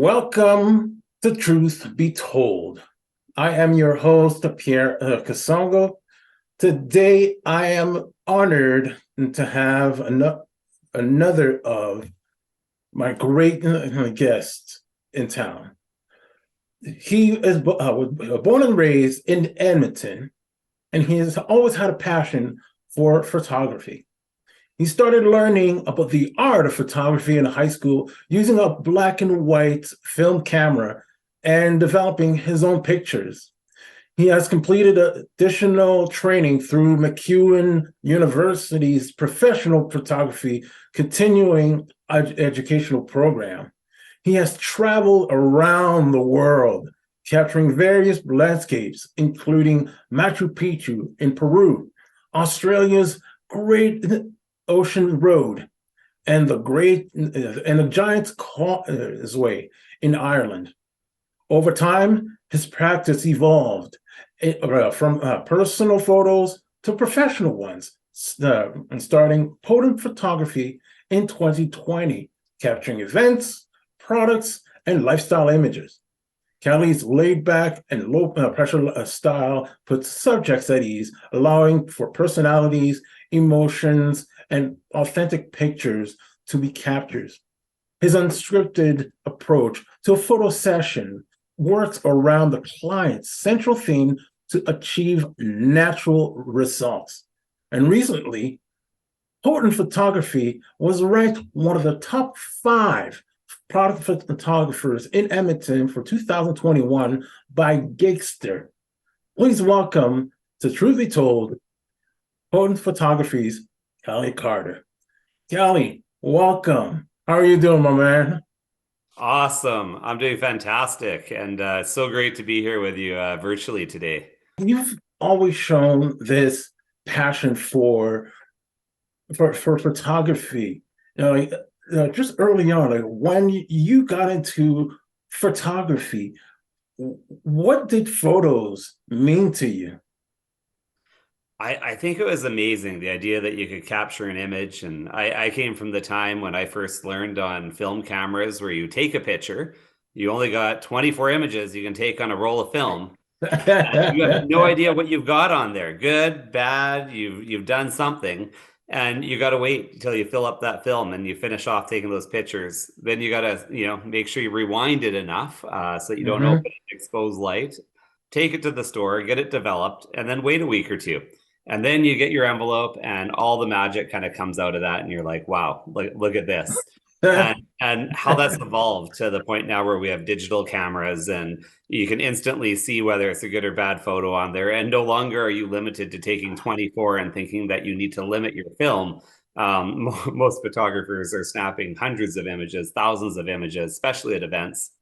Welcome to Truth Be Told. I am your host, Pierre Kasongo. Today, I am honored to have another of my great guests in town. He is born and raised in Edmonton, and he has always had a passion for photography. He started learning about the art of photography in high school using a black and white film camera and developing his own pictures. He has completed additional training through McEwen University's professional photography continuing educational program. He has traveled around the world, capturing various landscapes, including Machu Picchu in Peru, Australia's Great Ocean Road, and the Giant's Causeway in Ireland. Over time, his practice evolved from personal photos to professional ones, and starting potent photography in 2020, capturing events, products, and lifestyle images. Kelly's laid-back and low-pressure style puts subjects at ease, allowing for personalities, emotions, and authentic pictures to be captured. His unscripted approach to a photo session works around the client's central theme to achieve natural results. And recently, Potent Photography was ranked one of the top 5 product photographers in Edmonton for 2021 by Giggster. Please welcome to Truth Be Told, Potent Photography's Kelly Carter. Kelly, welcome. How are you doing, my man? Awesome. I'm doing fantastic. And so great to be here with you virtually today. You've always shown this passion for photography. Just early on, like when you got into photography, what did photos mean to you? I think it was amazing, the idea that you could capture an image. And I came from the time when I first learned on film cameras where you take a picture, you only got 24 images you can take on a roll of film. You have no idea what you've got on there. Good, bad, you've done something. And you got to wait until you fill up that film and you finish off taking those pictures. Then you got to, make sure you rewind it enough so that you don't open Mhm. it in exposed light. Take it to the store, get it developed, and then wait a week or two. And then you get your envelope, and all the magic kind of comes out of that, and you're like, "Wow, look at this." And how that's evolved to the point now where we have digital cameras and you can instantly see whether it's a good or bad photo on there. And no longer are you limited to taking 24 and thinking that you need to limit your film. Most photographers are snapping hundreds of images, thousands of images, especially at events.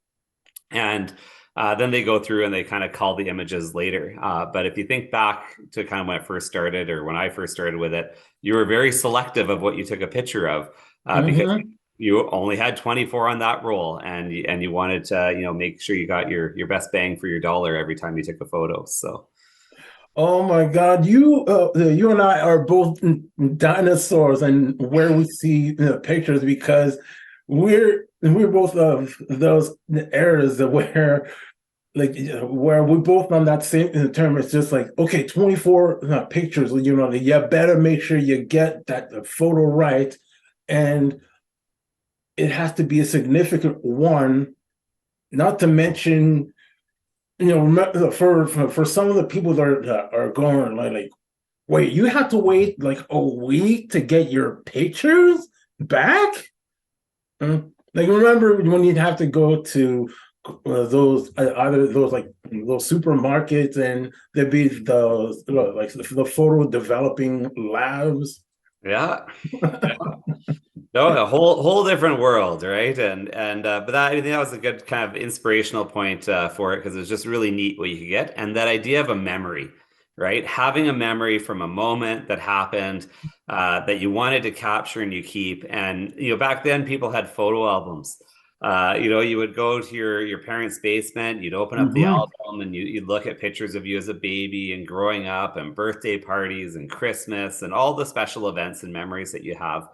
And then they go through and they kind of call the images later. But if you think back to kind of when it first started or when I first started with it, you were very selective of what you took a picture of because Mhm. you only had 24 on that roll, and you wanted to make sure you got your best bang for your dollar every time you took a photo. So Oh my God, you and I are both dinosaurs, and where we see the pictures because we're both of those eras that where we both on that same term. It's just like, okay, 24 pictures. You better make sure you get that photo right, and it has to be a significant one. Not to mention, for some of the people that are going like, wait, you have to wait like a week to get your pictures back? Like, remember when you'd have to go to those either those like those supermarkets and there'd be those like the photo developing labs. yeah. No, a whole different world, right? And but that I think that was a good kind of inspirational point for it because it was just really neat what you could get, and that idea of a memory, right? Having a memory from a moment that happened that you wanted to capture and you keep. And back then people had photo albums. You would go to your parents' basement, you'd open up the Hmm. album, and you'd look at pictures of you as a baby and growing up, and birthday parties and Christmas and all the special events and memories that you have.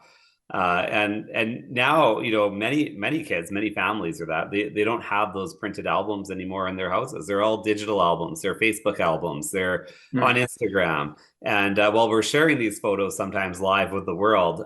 And now, many kids, many families are that they don't have those printed albums anymore in their houses. They're all digital albums, they're Facebook albums, they're on Mm. Instagram. And while we're sharing these photos sometimes live with the world,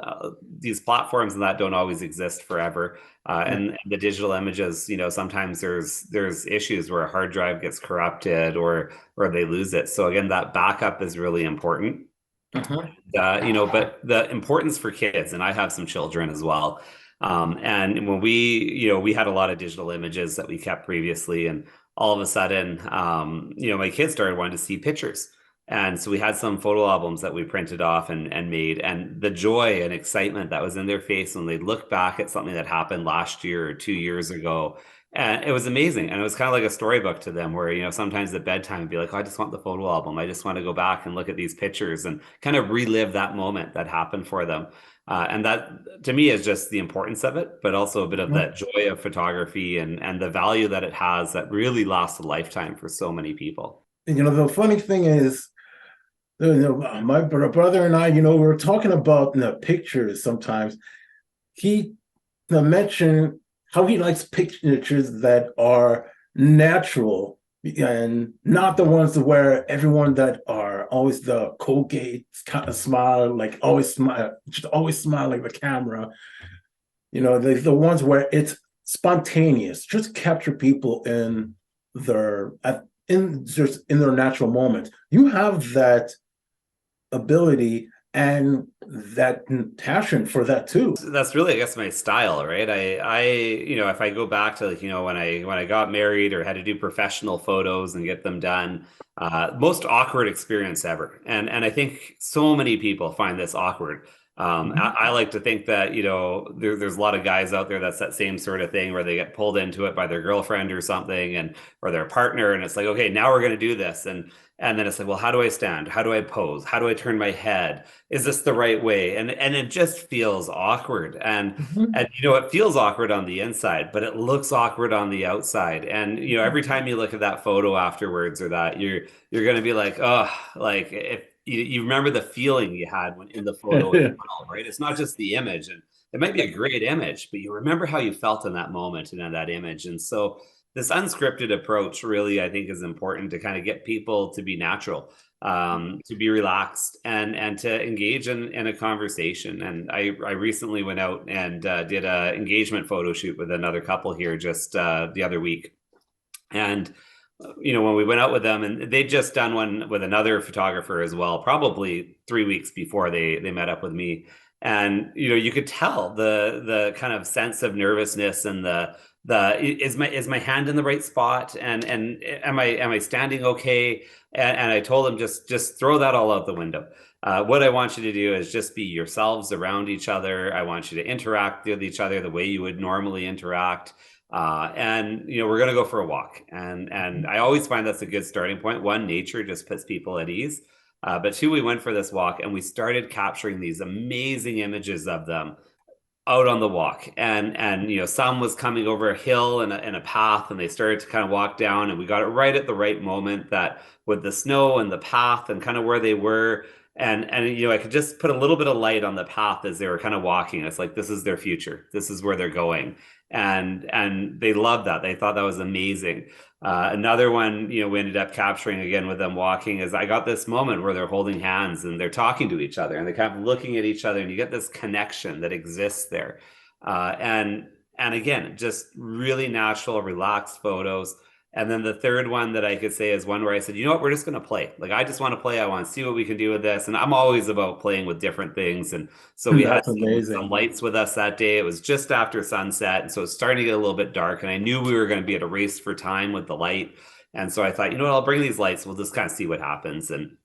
these platforms and that don't always exist forever. Yeah. And the digital images, sometimes there's issues where a hard drive gets corrupted or they lose it. So again, that backup is really important. Uh-huh. But the importance for kids, and I have some children as well. And when we had a lot of digital images that we kept previously, and all of a sudden, my kids started wanting to see pictures. And so we had some photo albums that we printed off and made, and the joy and excitement that was in their face when they look back at something that happened last year or 2 years ago. And it was amazing. And it was kind of like a storybook to them where, sometimes at bedtime it'd be like, oh, I just want the photo album. I just want to go back and look at these pictures and kind of relive that moment that happened for them. And that to me is just the importance of it, but also a bit of that joy of photography and the value that it has that really lasts a lifetime for so many people. The funny thing is, my brother and I, we were talking about pictures sometimes. He mentioned how he likes pictures that are natural and not the ones where everyone that are always the Colgate kind of smile, like always smile, just always smile like the camera. The ones where it's spontaneous, just capture people in their just in their natural moment. You have that ability and that passion for that too. That's really, I guess, my style, right? If I go back to like, when I got married or had to do professional photos and get them done, most awkward experience ever. And I think so many people find this awkward. I like to think that, there's a lot of guys out there that's that same sort of thing where they get pulled into it by their girlfriend or something or their partner. And it's like, okay, now we're going to do this. And then it's like, well, how do I stand? How do I pose? How do I turn my head? Is this the right way? And it just feels awkward. Mhm. And it feels awkward on the inside, but it looks awkward on the outside. And every time you look at that photo afterwards or that, you're going to be like, oh, like if you remember the feeling you had when in the photo as well, right? It's not just the image, and it might be a great image, but you remember how you felt in that moment and in that image. And so this unscripted approach really, I think, is important to kind of get people to be natural, to be relaxed, and to engage in a conversation. And I recently went out and did a engagement photo shoot with another couple here just the other week. And when we went out with them, and they'd just done one with another photographer as well, probably 3 weeks before they met up with me. And you could tell the kind of sense of nervousness and the is my hand in the right spot, and am I standing okay? And I told them just throw that all out the window. What I want you to do is just be yourselves around each other. I want you to interact with each other the way you would normally interact. And we're gonna go for a walk, and I always find that's a good starting point. One, nature just puts people at ease, but two, we went for this walk and we started capturing these amazing images of them out on the walk. And some was coming over a hill and a path, and they started to kind of walk down, and we got it right at the right moment, that with the snow and the path and kind of where they were. And I could just put a little bit of light on the path as they were kind of walking. It's like, this is their future, this is where they're going. And they loved that. They thought that was amazing. Another one, we ended up capturing again with them walking, is I got this moment where they're holding hands and they're talking to each other and they're kind of looking at each other, and you get this connection that exists there. And again, just really natural, relaxed photos. And then the third one that I could say is one where I said, you know what, we're just going to play. Like, I just want to play. I want to see what we can do with this. And I'm always about playing with different things. And so we had That's amazing. some lights with us that day. It was just after sunset. And so it's starting to get a little bit dark. And I knew we were going to be at a race for time with the light. And so I thought, you know what, I'll bring these lights. We'll just kind of see what happens. And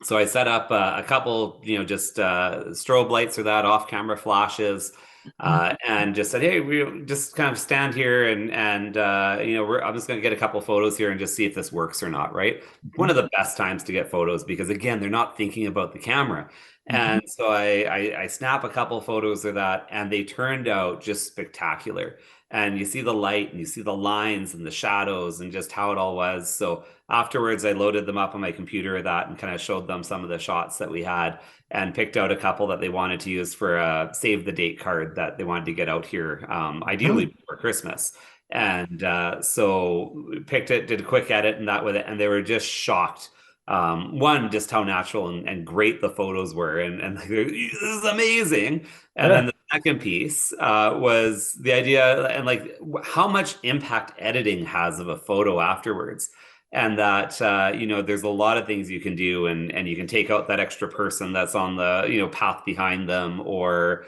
so I set up a couple, just strobe lights or that off camera flashes. And just said, hey, we just kind of stand here and I'm just going to get a couple photos here and just see if this works or not, right? One of the best times to get photos, because again, they're not thinking about the camera. And so I snap a couple photos of that, and they turned out just spectacular. and you see the light and you see the lines and the shadows and just how it all was. So afterwards, I loaded them up on my computer with that and kind of showed them some of the shots that we had and picked out a couple that they wanted to use for a save the date card that they wanted to get out here, ideally before Christmas. And so we picked it, did a quick edit and that with it, and they were just shocked. One, just how natural and great the photos were, and like, this is amazing. And then the second piece was the idea and like how much impact editing has of a photo afterwards. And that there's a lot of things you can do, and you can take out that extra person that's on the path behind them, or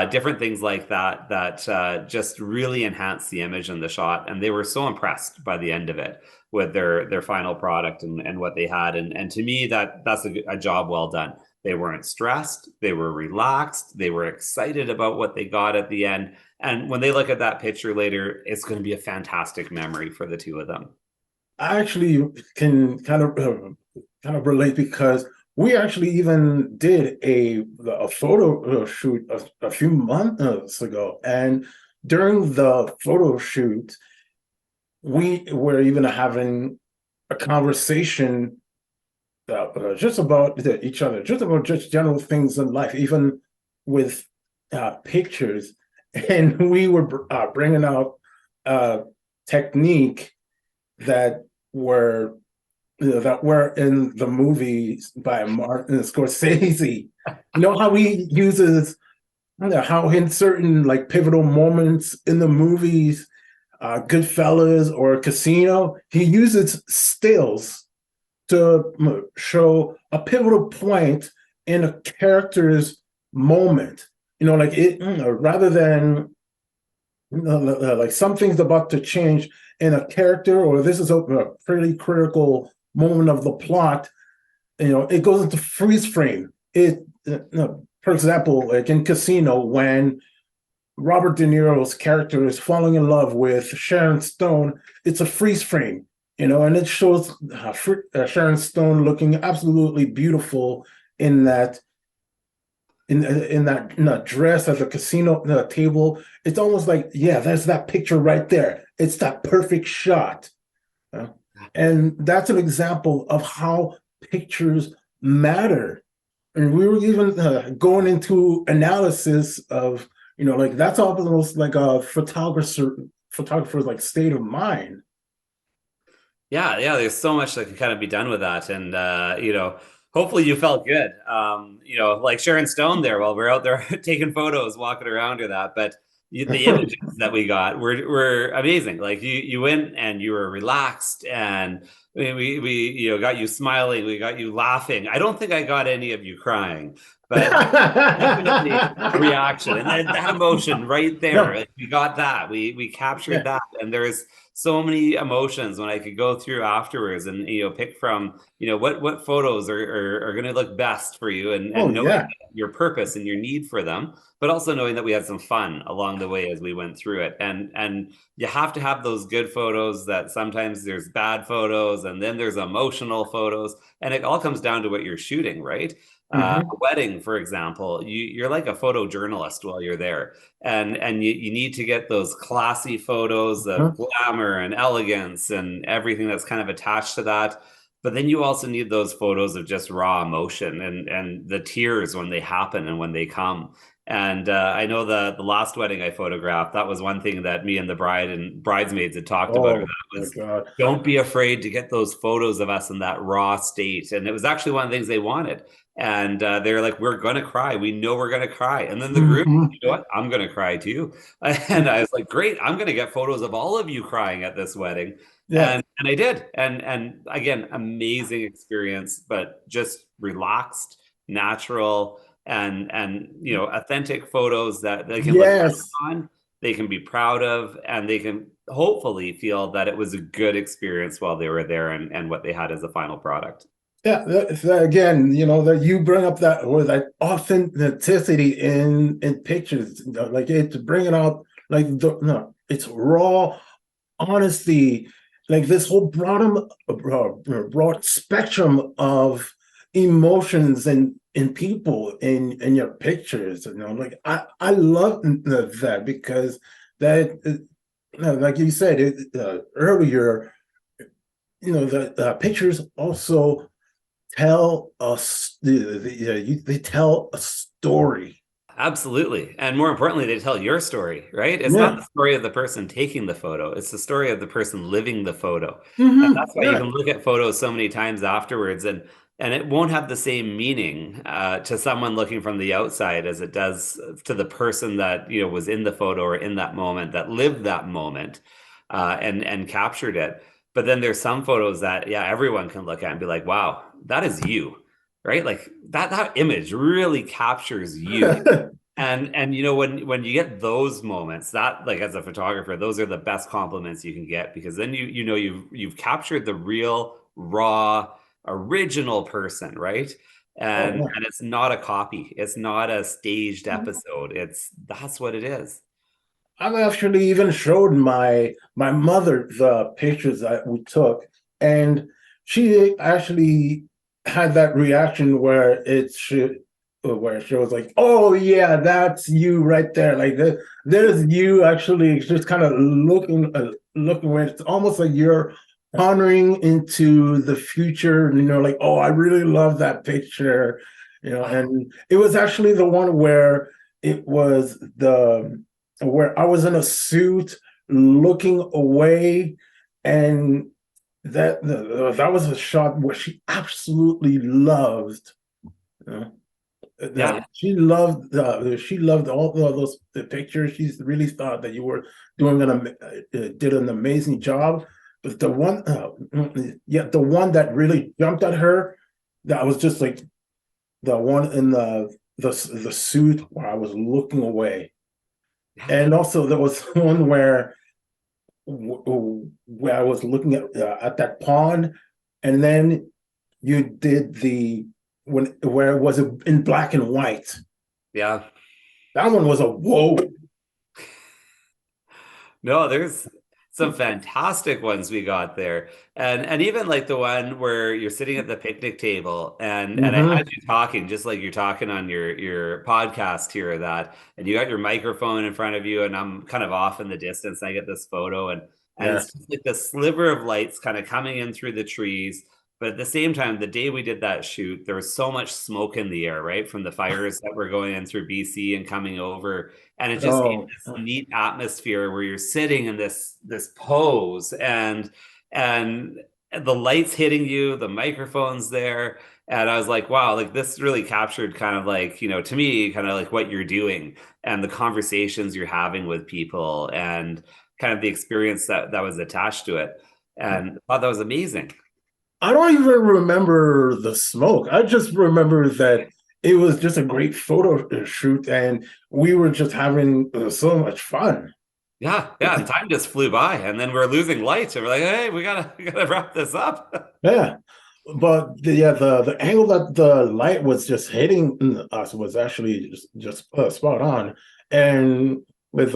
different things like that that just really enhance the image and the shot. And they were so impressed by the end of it with their final product and what they had. And to me, that's a job well done. They weren't stressed, they were relaxed, they were excited about what they got at the end. And when they look at that picture later, it's going to be a fantastic memory for the two of them. I actually can kind of relate, because we actually even did a photo shoot a few months ago, and during the photo shoot, we were even having a conversation just about each other, just about just general things in life, even with pictures, and we were bringing out technique that were in the movies by Martin Scorsese. You know how he uses, how in certain like pivotal moments in the movies, Goodfellas or Casino, he uses stills to show a pivotal point in a character's moment. Like it, rather than like something's about to change in a character, or this is a pretty critical moment of the plot, it goes into freeze frame. For example, like in Casino, when Robert De Niro's character is falling in love with Sharon Stone, it's a freeze frame, and it shows Sharon Stone looking absolutely beautiful in that dress at the casino table. It's almost like, yeah, there's that picture right there. It's that perfect shot. And that's an example of how pictures matter. And we were even going into analysis of, like that's almost like a photographer's like state of mind. Yeah, there's so much that can kind of be done with that. And hopefully you felt good. Like Sharon Stone there while we're out there taking photos, walking around or that. But the images that we got were amazing. Like you went and you were relaxed, and we got you smiling, we got you laughing. I don't think I got any of you crying, but definitely reaction and that emotion right there. No. Like, we got that. We captured that, and there's so many emotions when I could go through afterwards and pick from what photos are going to look best for you, and knowing your purpose and your need for them, but also knowing that we had some fun along the way as we went through it. And you have to have those good photos, that sometimes there's bad photos, and then there's emotional photos, and it all comes down to what you're shooting, right? A wedding, for example, you're like a photojournalist while you're there, and you need to get those classy photos of glamour and elegance and everything that's kind of attached to that. But then you also need those photos of just raw emotion and the tears when they happen and when they come. And I know the last wedding I photographed, that was one thing that me and the bride and bridesmaids had talked about. That was, don't be afraid to get those photos of us in that raw state. And it was actually one of the things they wanted. And they're like, we're going to cry. We know we're going to cry. And then the group, you know what? I'm going to cry too. And I was like, great. I'm going to get photos of all of you crying at this wedding. Yeah. And I did. And again, amazing experience, but just relaxed, natural, and authentic photos that they can look back on, they can be proud of, and they can hopefully feel that it was a good experience while they were there and what they had as a final product. Yeah, again, that you bring up that, or that authenticity in pictures, like it's bringing out like it's raw honesty, like this whole broad spectrum of emotions in people in your pictures. Like I love that, because that like you said earlier, the pictures also tell us they tell a story. Absolutely. And more importantly, they tell your story, right? It's not Yeah. the story of the person taking the photo, it's the story of the person living the photo. And Hmm. that's why you Yeah. can look at photos so many times afterwards, and it won't have the same meaning to someone looking from the outside as it does to the person that, was in the photo or in that moment, that lived that moment, and captured it. But then there's some photos that, yeah, everyone can look at and be like, wow, that is you, right? Like that image really captures you. And when you get those moments, that, like, as a photographer, those are the best compliments you can get, because then you've captured the real, raw, original person, right? Oh, And it's not a copy. It's not a staged yeah. episode. That's what it is. I've actually even showed my mother the pictures that we took, and she actually had that reaction where she was like, "Oh yeah, that's you right there." Like there's you actually just kind of looking where it's almost like you're pondering into the future. Like, oh, I really love that picture. And it was actually the one where it was the where I was in a suit looking away, and that was a shot where she absolutely loved. You know, Yeah. she loved all those the pictures. She's really thought that you were did an amazing job. But the one that really jumped at her, that was just like the one in the suit where I was looking away. Yeah. And also there was one where I was looking at that pond, and then you did the when where it was in black and white. Yeah. That one was a whoa. No, there's some fantastic ones we got there. And even like the one where you're sitting at the picnic table, and I Hmm. had you talking just like you're talking on your podcast here, that, and you got your microphone in front of you, and I'm kind of off in the distance, and I get this photo, and Yeah. it's just like the sliver of lights kind of coming in through the trees. But at the same time, the day we did that shoot, there was so much smoke in the air, right? From the fires that were going in through BC and coming over. And it just gave Oh, this neat atmosphere where you're sitting in this pose, and the lights hitting you, the microphone's there. And I was like, wow, like this really captured kind of like, to me, kind of like what you're doing and the conversations you're having with people, and kind of the experience that was attached to it. And I thought that was amazing. I don't even remember the smoke. I just remember that it was just a great photo shoot, and we were just having so much fun. Yeah, yeah, and time just flew by, and then we're losing lights, and we're like, "Hey, we gotta wrap this up." Yeah. But the angle that the light was just hitting us was actually just spot on, and with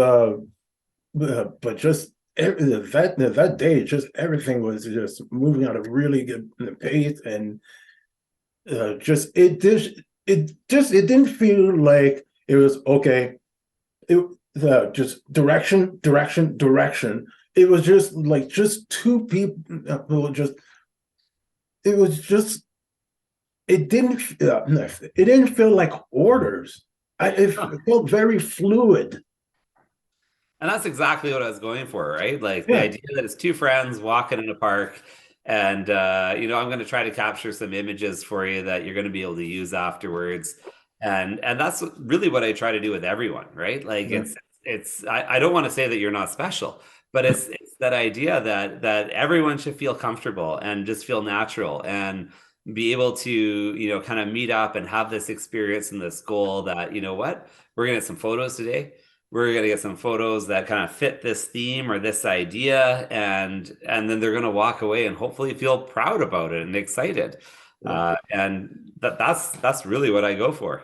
but just that day, just everything was just moving at a really good pace, and it didn't feel like it was okay. It the just direction. It was just like just two people just it was just it didn't feel like orders. It felt very fluid. And that's exactly what I was going for, right? Like the Yeah. idea that it's two friends walking in a park, and I'm going to try to capture some images for you that you're going to be able to use afterwards. And that's really what I try to do with everyone, right? Like Yeah. I don't want to say that you're not special, but it's that idea that everyone should feel comfortable and just feel natural, and be able to, kind of meet up and have this experience and this goal that, what, we're going to get some photos today, we're going to get some photos that kind of fit this theme or this idea, and then they're going to walk away and hopefully feel proud about it and excited. Yeah. And that's really what I go for.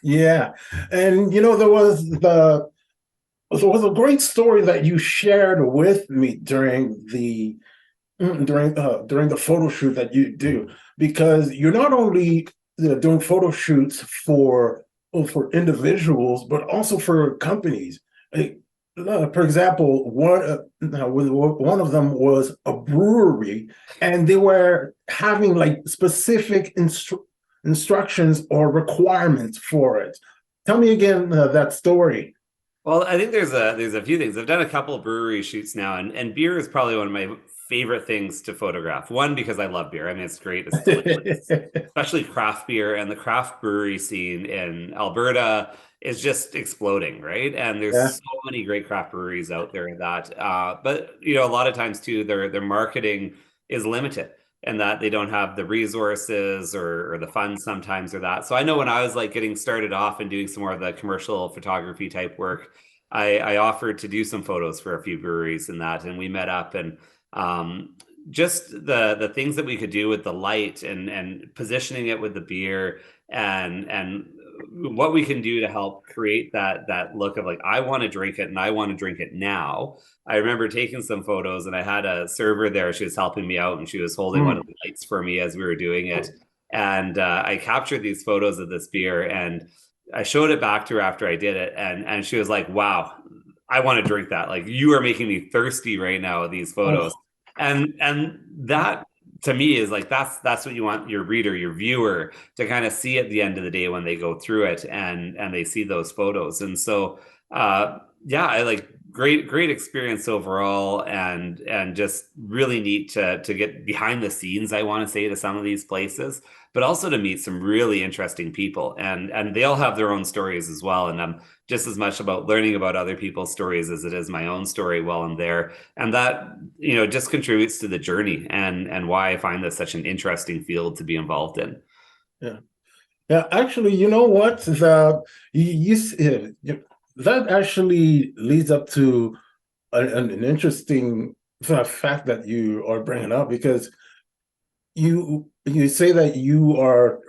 Yeah. And there was a great story that you shared with me during the photo shoot that you do, because you're not only doing photo shoots for individuals but also for companies. Like, For example, one of them was a brewery, and they were having like specific instructions or requirements for it. Tell me again that story. Well, I think there's a few things. I've done a couple of brewery shoots now, and beer is probably one of my favorite things to photograph. One, because I love beer. I mean, it's great, it's delicious, especially craft beer, and the craft brewery scene in Alberta is just exploding, right? And Yeah. there's so many great craft breweries out there that, but a lot of times too, their marketing is limited and that they don't have the resources or the funds sometimes or that. So I know when I was like getting started off and doing some more of the commercial photography type work, I offered to do some photos for a few breweries and that, and we met up and um, just the things that we could do with the light and positioning it with the beer and what we can do to help create that look of like I want to drink it and I want to drink it now. I remember taking some photos and I had a server there. She was helping me out and she was holding one Mm. of the lights for me as we were doing it. And I captured these photos of this beer and I showed it back to her after I did it. And she was like, wow, I want to drink that. Like you are making me thirsty right now with these photos. Oh, And that to me is like that's what you want your reader, your viewer to kind of see at the end of the day when they go through it and they see those photos. And so yeah, I like great experience overall and just really neat to get behind the scenes, I want to say, to some of these places, but also to meet some really interesting people and they all have their own stories as well. And I'm just as much about learning about other people's stories as it is my own story while I'm there. And that, just contributes to the journey and why I find this such an interesting field to be involved in. yeah. Yeah, actually, you know what? That actually leads up to an interesting fact that you are bringing up because you say that you are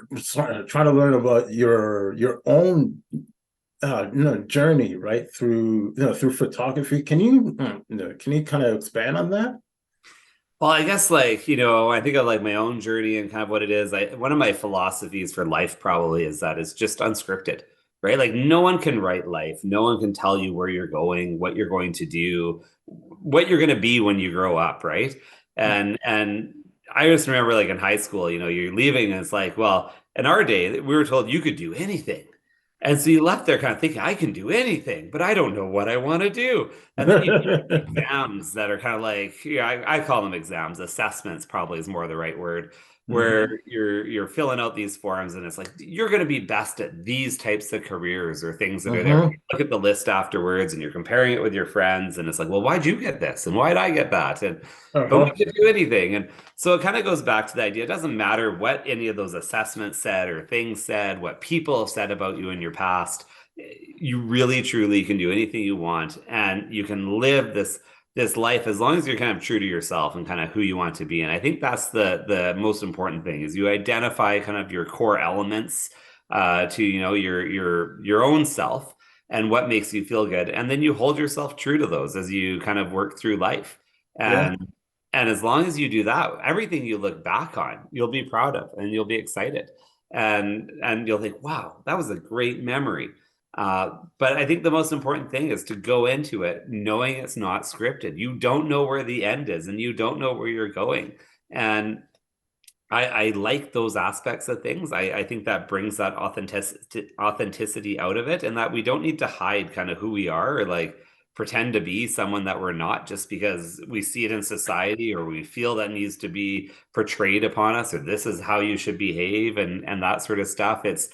trying to learn about your own journey right through photography. Can you kind of expand on that? Well, I guess like, I think of like my own journey and kind of what it is. One of my philosophies for life probably is that it's just unscripted, right? Like no one can write life. No one can tell you where you're going, what you're going to do, what you're going to be when you grow up, right? And I just remember like in high school, you're leaving and it's like, well, in our day, we were told you could do anything. And so you left there kind of thinking, I can do anything, but I don't know what I want to do. And then you exams that are kind of like, yeah, I call them exams. Assessments probably is more the right word, Mhm. where you're filling out these forms and it's like you're going to be best at these types of careers or things that are there. Mhm. You look at the list afterwards and you're comparing it with your friends and it's like, well, why'd you get this and why'd I get that? And but we Uh-huh. could do anything. And so it kind of goes back to the idea. It doesn't matter what any of those assessments said or things said, what people have said about you in your past. You really truly can do anything you want and you can live this life as long as you're kind of true to yourself and kind of who you want to be. And I think that's the most important thing is you identify kind of your core elements to your own self and what makes you feel good. And then you hold yourself true to those as you kind of work through life. Yeah. And as long as you do that, everything you look back on, you'll be proud of and you'll be excited. And you'll think, wow, that was a great memory. But I think the most important thing is to go into it knowing it's not scripted. You don't know where the end is and you don't know where you're going. And I like those aspects of things. I think that brings that authenticity out of it and that we don't need to hide kind of who we are or like pretend to be someone that we're not just because we see it in society or we feel that needs to be portrayed upon us or this is how you should behave and that sort of stuff. It's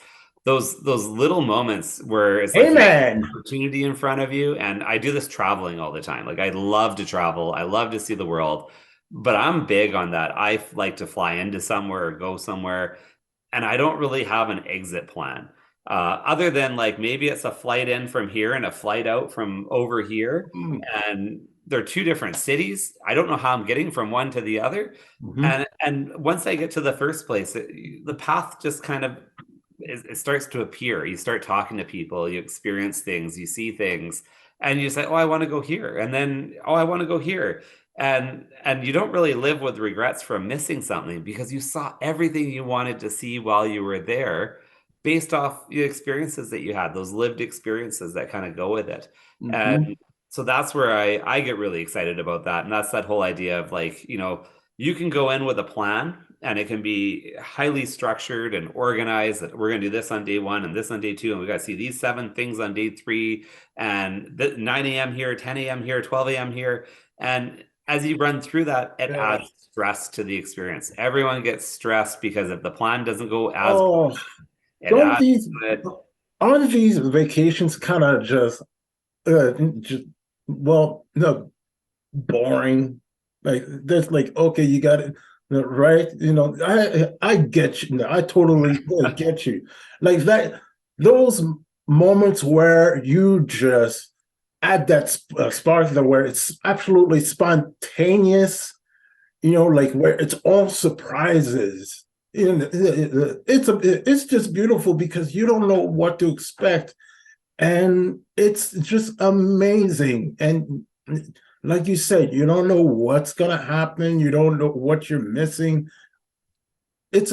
those little moments where it's like you have Amen. an opportunity in front of you. And I do this traveling all the time. Like I love to travel. I love to see the world, but I'm big on that. I like to fly into somewhere or go somewhere, and I don't really have an exit plan. Other than like maybe it's a flight in from here and a flight out from over here, Mm. and they're two different cities. I don't know how I'm getting from one to the other. Mhm. And once I get to the first place, the path just kind of it starts to appear. You start talking to people, you experience things, you see things, and you say, "Oh, I want to go here," and then, "Oh, I want to go here." And you don't really live with regrets from missing something because you saw everything you wanted to see while you were there based off the experiences that you had, those lived experiences that kind of go with it. Mhm. so that's where I get really excited about that. And that's that whole idea of like, you can go in with a plan and it can be highly structured and organized that we're going to do this on day one and this on day two. And we got to see these 7 things on day three and 9 a.m. here, 10 a.m. here, 12 a.m. here. And as you run through that, it Yeah. adds stress to the experience. Everyone gets stressed because if the plan doesn't go as Oh, it don't adds these to it. aren't these vacations kind of just well, no, boring. Like there's like, okay, you got it right. I get you. No, I totally get you. Like that, those moments where you just add that spark there, where it's absolutely spontaneous. Like where it's all surprises. It's just beautiful because you don't know what to expect, and it's just amazing. And like you said, you don't know what's gonna happen. You don't know what you're missing. It's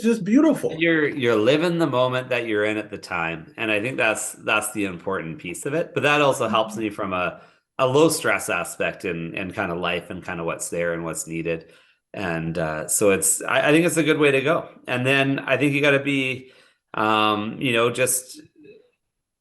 just beautiful. You're living the moment that you're in at the time, and I think that's the important piece of it. But that also helps me from a low stress aspect in kind of life and kind of what's there and what's needed. And so I think it's a good way to go. And then I think you got to be just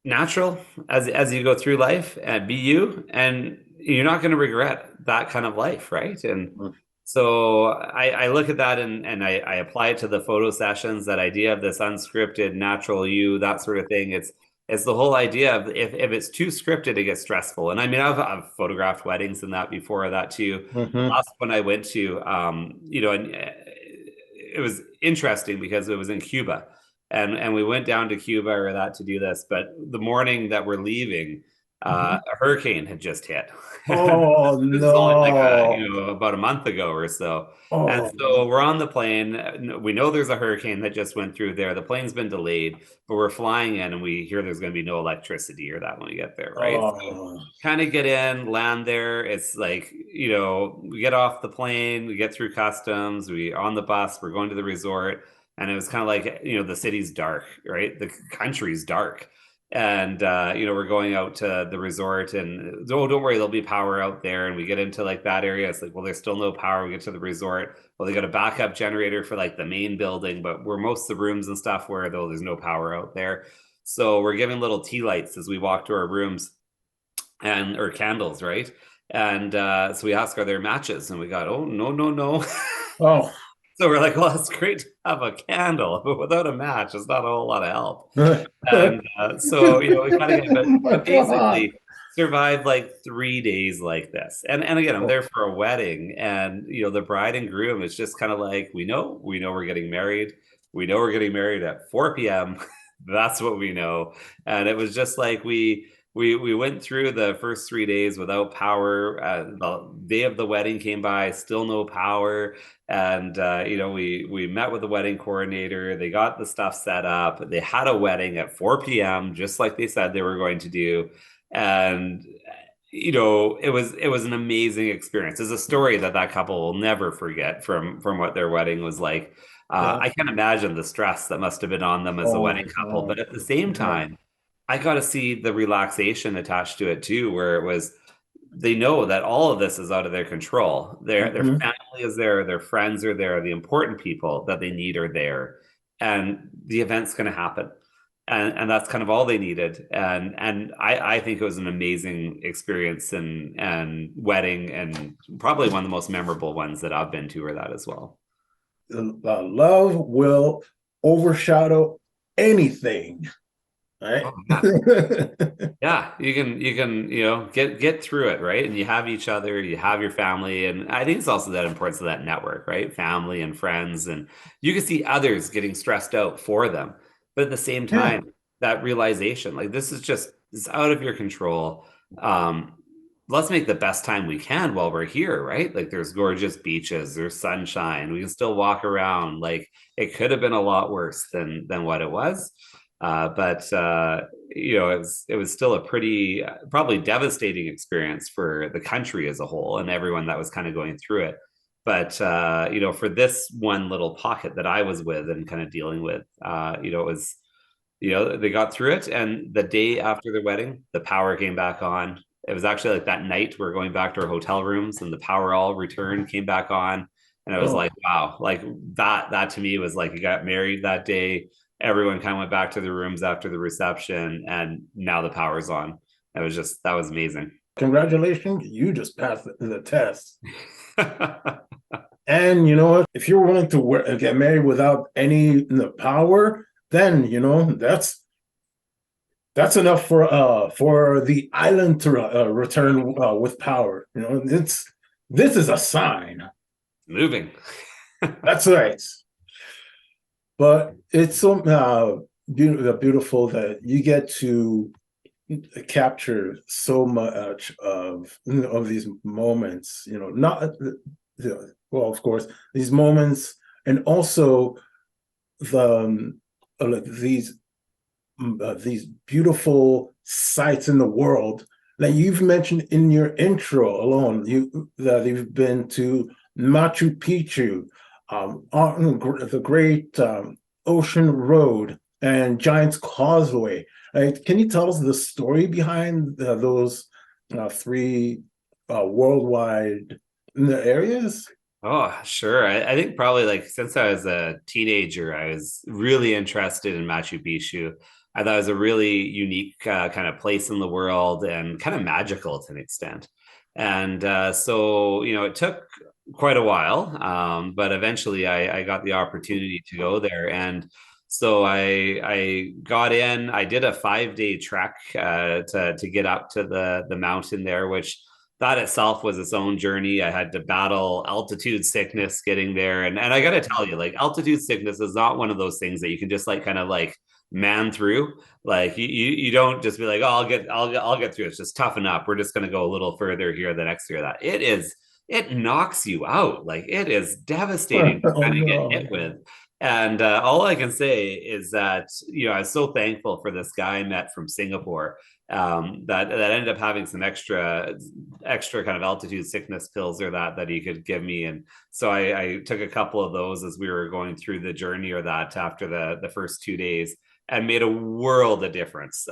natural as you go through life and be you, and you're not going to regret that kind of life, right? And so I look at that and I apply it to the photo sessions, that idea of this unscripted, natural you, that sort of thing. It's the whole idea of if it's too scripted, it gets stressful. And I mean, I've photographed weddings and that before that too. The Mhm. last one I went to, and it was interesting because it was in Cuba. And we went down to Cuba or that to do this, but the morning that we're leaving, Mhm. a hurricane had just hit. Oh This is only like no. about a month ago or so. And Oh. so we're on the plane. We know there's a hurricane that just went through there. The plane's been delayed, but we're flying in and we hear there's going to be no electricity or that when we get there, right? So Oh. kind of get in, land there. It's like, we get off the plane, we get through customs, we on the bus, we're going to the resort. And it was kind of like, the city's dark, right? The country's dark. And we're going out to the resort and don't worry, there'll be power out there. And we get into like that area. It's like, well, there's still no power. We get to the resort. Well, they got a backup generator for like the main building, but where most of the rooms and stuff where though there's no power out there. So we're giving little tea lights as we walk to our rooms and or candles, right? And so we ask, are there matches? And we got, oh no, no, no. Oh. So we're like, well, it's great to have a candle, but without a match, it's not a whole lot of help. And so, we kind of get, Oh my but God. basically survived like 3 days like this. And again, I'm Oh. there for a wedding, and the bride and groom is just kind of like, we know we're getting married. We know we're getting married at 4 p.m. That's what we know. And it was just like we went through the first 3 days without power. The day of the wedding came by, still no power. And we met with the wedding coordinator. They got the stuff set up. They had a wedding at 4 p.m., just like they said they were going to do. And it was an amazing experience. It's a story that couple will never forget from what their wedding was like. Yeah. I can't imagine the stress that must have been on them as a Oh wedding my couple, God. but at the same Yeah. time, I got to see the relaxation attached to it too, where it was they know that all of this is out of their control. Their Mhm. family is there, their friends are there, the important people that they need are there, and the event's going to happen. And that's kind of all they needed. And I think it was an amazing experience and wedding, and probably one of the most memorable ones that I've been to, or that as well. Love will overshadow anything, right? Oh yeah. Yeah, you can get through it, right? And you have each other, you have your family, and I think it's also that importance of that network, right? Family and friends, and you can see others getting stressed out for them, but at the same Yeah. time, that realization, like it's out of your control. Um, let's make the best time we can while we're here, right? Like there's gorgeous beaches, there's sunshine, we can still walk around. Like it could have been a lot worse than what it was. But it was still a pretty probably devastating experience for the country as a whole and everyone that was kind of going through it. But for this one little pocket that I was with and kind of dealing with, it was, they got through it. And the day after the wedding, the power came back on. It was actually like that night we are going back to our hotel rooms and the power all returned, came back on. And I was Oh, like, wow, like that to me was like, you got married that day. Everyone kind of went back to their rooms after the reception, and now the power's on. That was amazing. congratulations. You just passed the test. And you know what? If you're willing to get married without any power, then that's enough for the island to return with power. This is a sign. Moving. That's right. But it's so beautiful that you get to capture so much of these moments. Not well, of course, these moments, and also like these beautiful sights in the world. Like you've mentioned in your intro alone, that you've been to Machu Picchu, on the great Ocean Road and Giant's Causeway. Can you tell us the story behind those three worldwide areas? Oh, sure. I think probably like since I was a teenager, I was really interested in Machu Picchu. I thought it was a really unique kind of place in the world and kind of magical to an extent. And so, it took quite a while, but eventually I got the opportunity to go there. And so I got in. I did a 5 day trek to get up to the mountain there, which that itself was its own journey. I had to battle altitude sickness getting there. And I got to tell you, like altitude sickness is not one of those things that you can just like kind of like man through. Like you don't just be like, oh, I'll get through. It's just toughen up. We're just going to go a little further here, the next year. That it knocks you out. Like it is devastating to Oh kind of get no. hit with. And all I can say is that, I was so thankful for this guy I met from Singapore, that ended up having some extra kind of altitude sickness pills or that he could give me. And so I took a couple of those as we were going through the journey, or that after the first 2 days, and made a world of difference,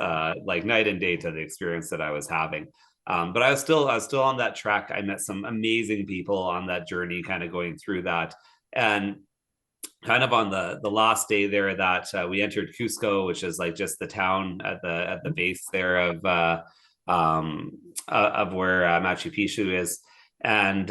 like night and day to the experience that I was having. But I was still on that track. I met some amazing people on that journey, kind of going through that. And kind of on the last day there, that we entered Cusco, which is like just the town at the base there of where Machu Picchu is. And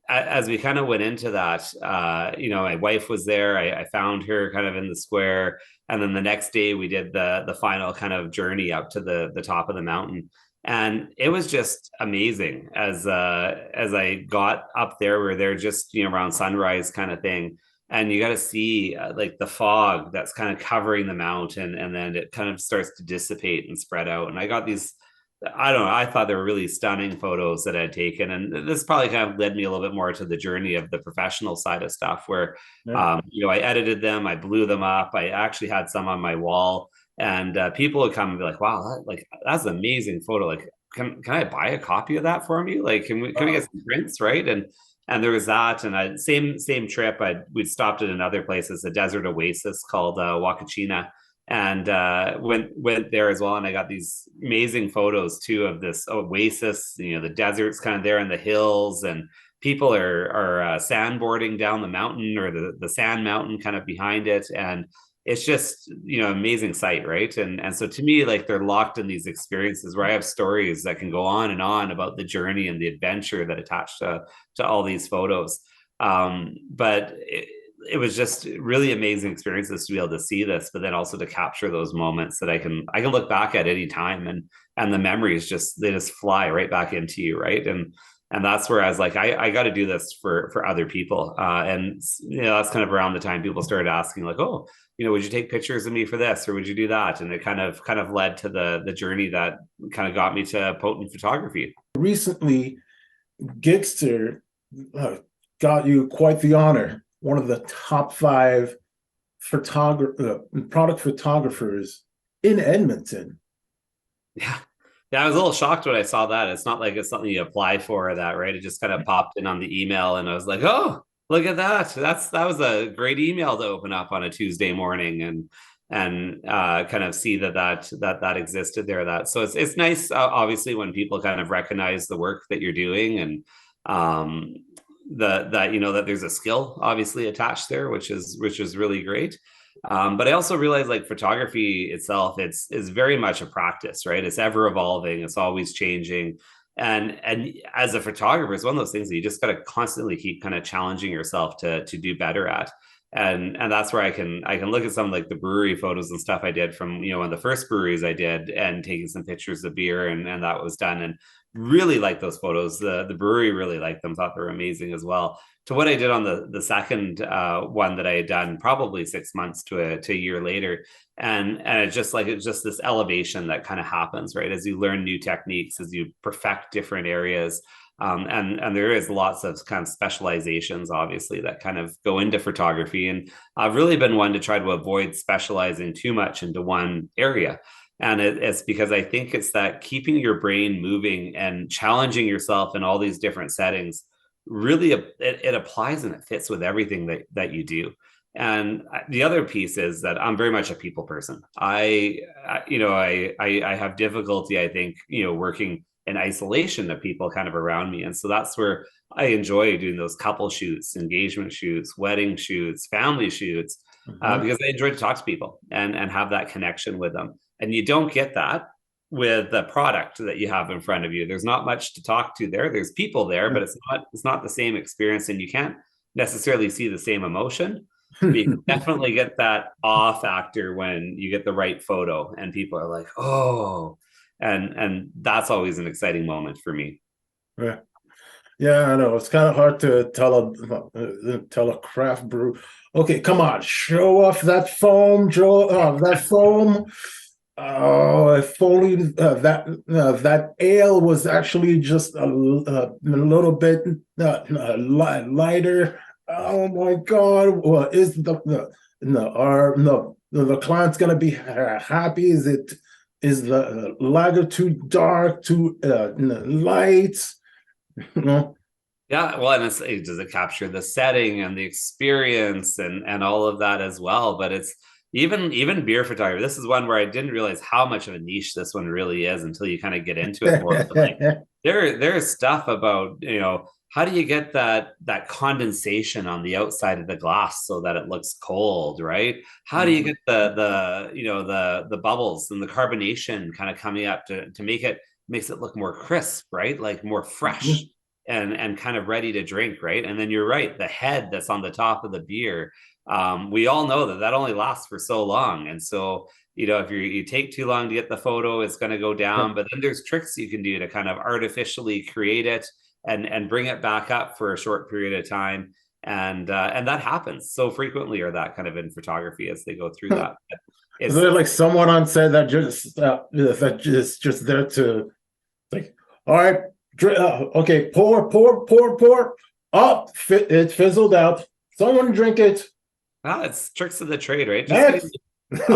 as we kind of went into that, my wife was there. I found her kind of in the square, and then the next day we did the final kind of journey up to the top of the mountain. And it was just amazing as I got up there. We were there just around sunrise kind of thing, and you got to see like the fog that's kind of covering the mountain, and then it kind of starts to dissipate and spread out. And I got these, I don't know, I thought they were really stunning photos that I'd taken. And this probably kind of led me a little bit more to the journey of the professional side of stuff, where Yeah. I edited them, I blew them up, I actually had some on my wall, and people would come and be like, wow, that's an amazing photo. Like, can I buy a copy of that for me? Like, can we get some prints, right? And there was that. And same trip, we'd stopped at another place. It's a desert oasis called Wakachina, and went there as well. And I got these amazing photos too of this oasis. The desert's kind of there in the hills, and people are sandboarding down the mountain, or the sand mountain kind of behind it. And it's just amazing sight, right? And so to me, like, they're locked in these experiences where I have stories that can go on and on about the journey and the adventure that attached to all these photos. But it was just really amazing experiences to be able to see this, but then also to capture those moments that I can look back at any time, and the memories they just fly right back into you, right? And that's where I was like, I got to do this for other people. And that's kind of around the time people started asking, like, oh, would you take pictures of me for this, or would you do that? And it kind of led to the journey that kind of got me to potent photography. Recently, Giggster got you quite the honor, one of the top 5 product photographers in Edmonton. Yeah. Yeah, I was a little shocked when I saw that. It's not like it's something you apply for or that, right? It just kind of popped in on the email, and I was like, oh, look at that. That was a great email to open up on a Tuesday morning. kind of see that existed there. That so it's nice, obviously, when people kind of recognize the work that you're doing, and that that there's a skill obviously attached there, which is really great. But I also realize, like, photography itself, is very much a practice, right? It's ever evolving, it's always changing. And as a photographer, it's one of those things that you just got to constantly keep kind of challenging yourself to do better at. And that's where I can look at some, like, the brewery photos and stuff I did from one of the first breweries I did, and taking some pictures of beer, and that was done, and really like those photos. The brewery really liked them, thought they were amazing as well. To what I did on the second one that I had done probably 6 months to a year later, and it's just this elevation that kind of happens, right, as you learn new techniques, as you perfect different areas. And there is lots of kind of specializations, obviously, that kind of go into photography. And I've really been one to try to avoid specializing too much into one area. And it's because I think it's that keeping your brain moving and challenging yourself in all these different settings really, it applies and it fits with everything that you do. And the other piece is that I'm very much a people person. I have difficulty, I think, working in isolation of people kind of around me. And so that's where I enjoy doing those couple shoots, engagement shoots, wedding shoots, family shoots, because I enjoy to talk to people and have that connection with them. And you don't get that with the product that you have in front of you. There's not much to talk to there. There's people there, but it's not the same experience, and you can't necessarily see the same emotion. But you can definitely get that awe factor when you get the right photo and people are like, oh, and that's always an exciting moment for me. Yeah. Yeah, I know. It's kind of hard to tell a craft brew. Okay, come on, show off that foam, Joe. That foam. Oh, if only that ale was actually just a little bit lighter. Oh my God! Well, is the client's gonna be happy? Is the lager too dark, too light? Yeah, well, and does it capture the setting and the experience and all of that as well? But it's even beer photography. This is one where I didn't realize how much of a niche this one really is until you kind of get into it more. Like, there's stuff about, how do you get that condensation on the outside of the glass so that it looks cold, right? How do you get the bubbles and the carbonation kind of coming up to makes it look more crisp, right? Like more fresh and kind of ready to drink, right? And then you're right, the head that's on the top of the beer, we all know that only lasts for so long. And so, if you take too long to get the photo, it's going to go down. But then there's tricks you can do to kind of artificially create it and bring it back up for a short period of time. And that happens so frequently, or that kind of in photography as they go through that. Is there like someone on set that just there to, like, all right, okay, pour. Oh, it fizzled out. Someone drink it. It's tricks of the trade, right? Just a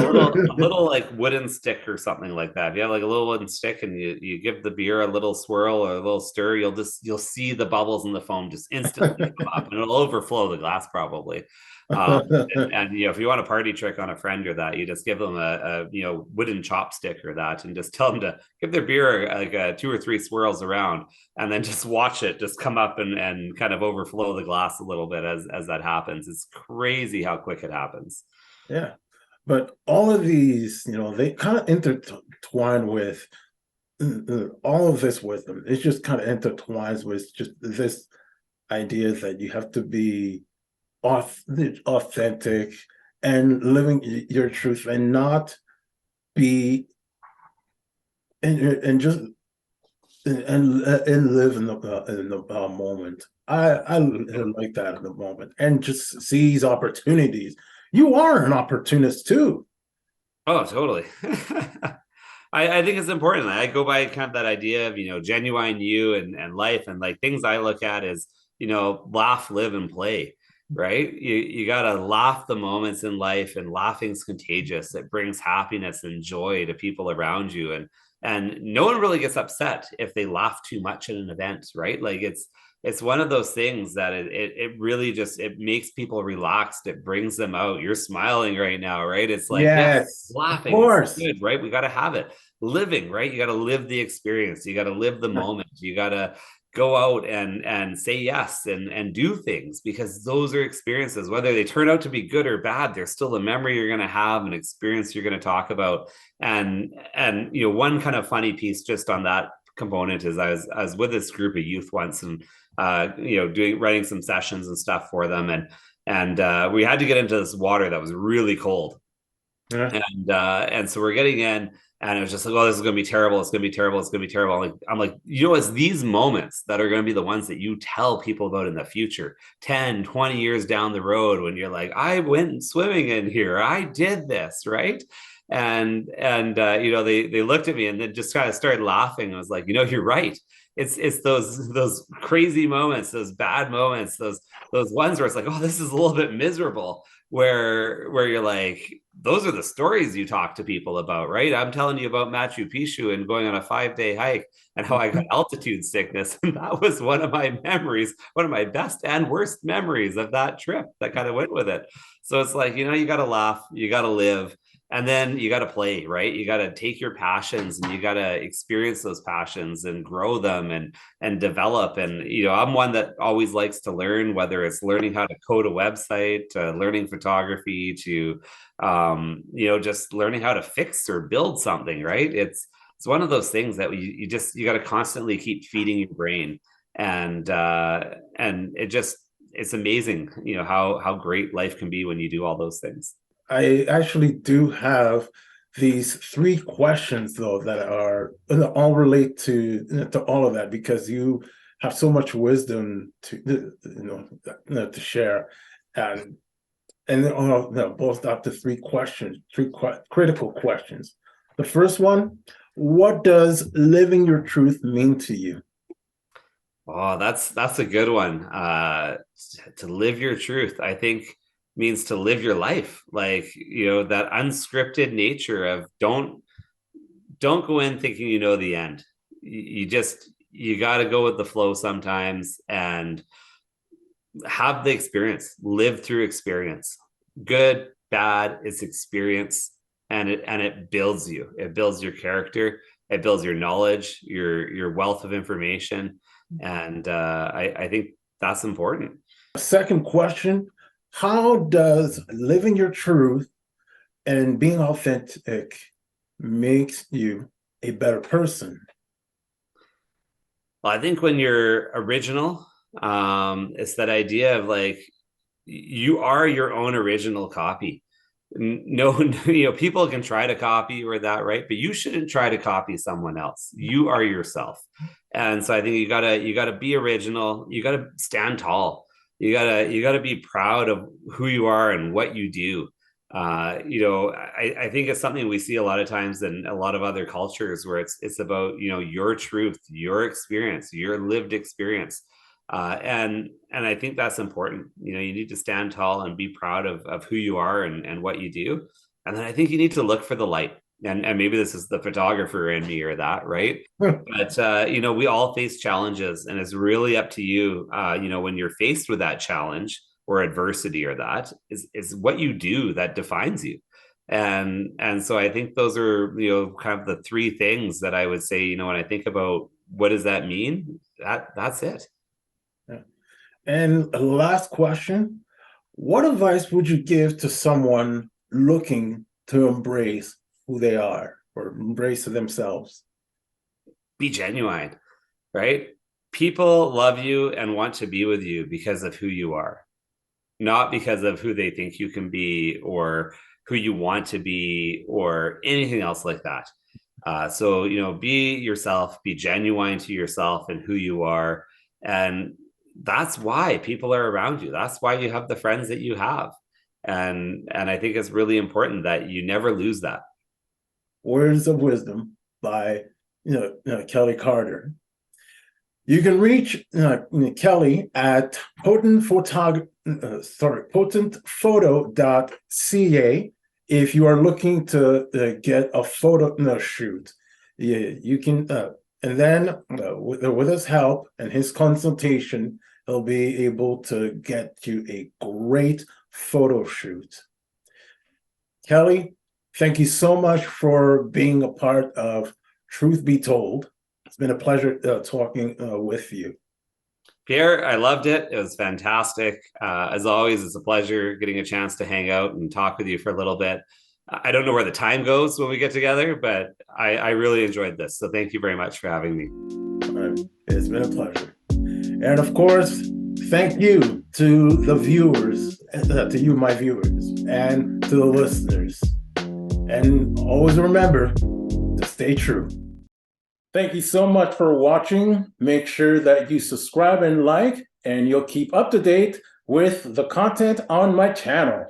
little like wooden stick or something like that. If you have like a little wooden stick and you give the beer a little swirl or a little stir, you'll see the bubbles in the foam just instantly come up, and it'll overflow the glass probably. And if you want a party trick on a friend or that, you just give them a wooden chopstick or that, and just tell them to give their beer like 2 or 3 swirls around, and then just watch it just come up and kind of overflow the glass a little bit as that happens. It's crazy how quick it happens. Yeah. But all of these, they kind of intertwine with all of this wisdom. It just kind of intertwines with just this idea that you have to be authentic and living your truth, and not be and just and live in the moment. I like that in the moment, and just seize opportunities. You are an opportunist too. Oh, totally. I think it's important. I go by kind of that idea of, genuine you and life, and like things I look at is, laugh, live, and play, right? You got to laugh the moments in life, and laughing's contagious. It brings happiness and joy to people around you. And no one really gets upset if they laugh too much at an event, right? Like it's one of those things that it really just, it makes people relaxed. It brings them out. You're smiling right now, right? It's like, yeah, Yes, of laughing. It's course. good, right? We got to have it. Living, right? You got to live the experience. You got to live the moment. You got to go out and say yes and do things, because those are experiences, whether they turn out to be good or bad. They're still a memory you're going to have, an experience you're going to talk about. And one kind of funny piece just on that component is I was with this group of youth once, and writing some sessions and stuff for them, and we had to get into this water that was really cold. Yeah. And so we're getting in, and it was just like, oh, this is going to be terrible. It's going to be terrible. It's going to be terrible. I'm like, it's these moments that are going to be the ones that you tell people about in the future, 10, 20 years down the road, when you're like, I went swimming in here. I did this, right? And they looked at me and then just kind of started laughing. I was like, you're right. It's those crazy moments, those bad moments, those ones where it's like, oh, this is a little bit miserable, where you're like, those are the stories you talk to people about, right? I'm telling you about Machu Picchu and going on a 5-day hike and how I got altitude sickness. And that was one of my memories, one of my best and worst memories of that trip that kind of went with it. So it's like, you got to laugh, you got to live. And then you got to play, right? You got to take your passions and you got to experience those passions and grow them and develop. And, I'm one that always likes to learn, whether it's learning how to code a website, learning photography, to, just learning how to fix or build something, right? It's one of those things that you got to constantly keep feeding your brain. And it's amazing, how great life can be when you do all those things. I actually do have these 3 questions, though, that are all relate to all of that, because you have so much wisdom to share, and both up to 3 questions, 3 critical questions. The first one: what does living your truth mean to you? Oh, that's a good one. To live your truth, I think, means to live your life, like, that unscripted nature of don't go in thinking the end. You got to go with the flow sometimes, and have the experience, live through experience, good, bad. It's experience, and it builds you. It builds your character. It builds your knowledge, your wealth of information, and I think that's important. Second question: how does living your truth and being authentic makes you a better person? Well, I think when you're original, it's that idea of like, you are your own original copy. No, people can try to copy you or that, right? But you shouldn't try to copy someone else. You are yourself. And so I think you gotta be original. You gotta stand tall. You gotta be proud of who you are and what you do. I think it's something we see a lot of times in a lot of other cultures, where it's about, your truth, your experience, your lived experience. And I think that's important. You need to stand tall and be proud of who you are and what you do. And then I think you need to look for the light. And maybe this is the photographer in me or that, right? But we all face challenges, and it's really up to you. When you're faced with that challenge or adversity, or that is what you do that defines you. And so I think those are, kind of the 3 things that I would say, when I think about what does that mean, that's it. Yeah. And a last question: what advice would you give to someone looking to embrace who they are or embrace themselves? Be genuine, right? People love you and want to be with you because of who you are, not because of who they think you can be or who you want to be or anything else like that. So, be yourself, be genuine to yourself and who you are. And that's why people are around you. That's why you have the friends that you have. And I think it's really important that you never lose that. Words of Wisdom by Kelly Carter. You can reach Kelly at potentphoto.ca if you are looking to get a photo shoot. You can And then with his help and his consultation, he'll be able to get you a great photo shoot. Kelly, thank you so much for being a part of Truth Be Told. It's been a pleasure talking with you. Pierre, I loved it. It was fantastic. As always, it's a pleasure getting a chance to hang out and talk with you for a little bit. I don't know where the time goes when we get together, but I really enjoyed this. So thank you very much for having me. It's been a pleasure. And of course, thank you to the viewers, to you, my viewers, and to the listeners. And always remember to stay true. Thank you so much for watching. Make sure that you subscribe and like, and you'll keep up to date with the content on my channel.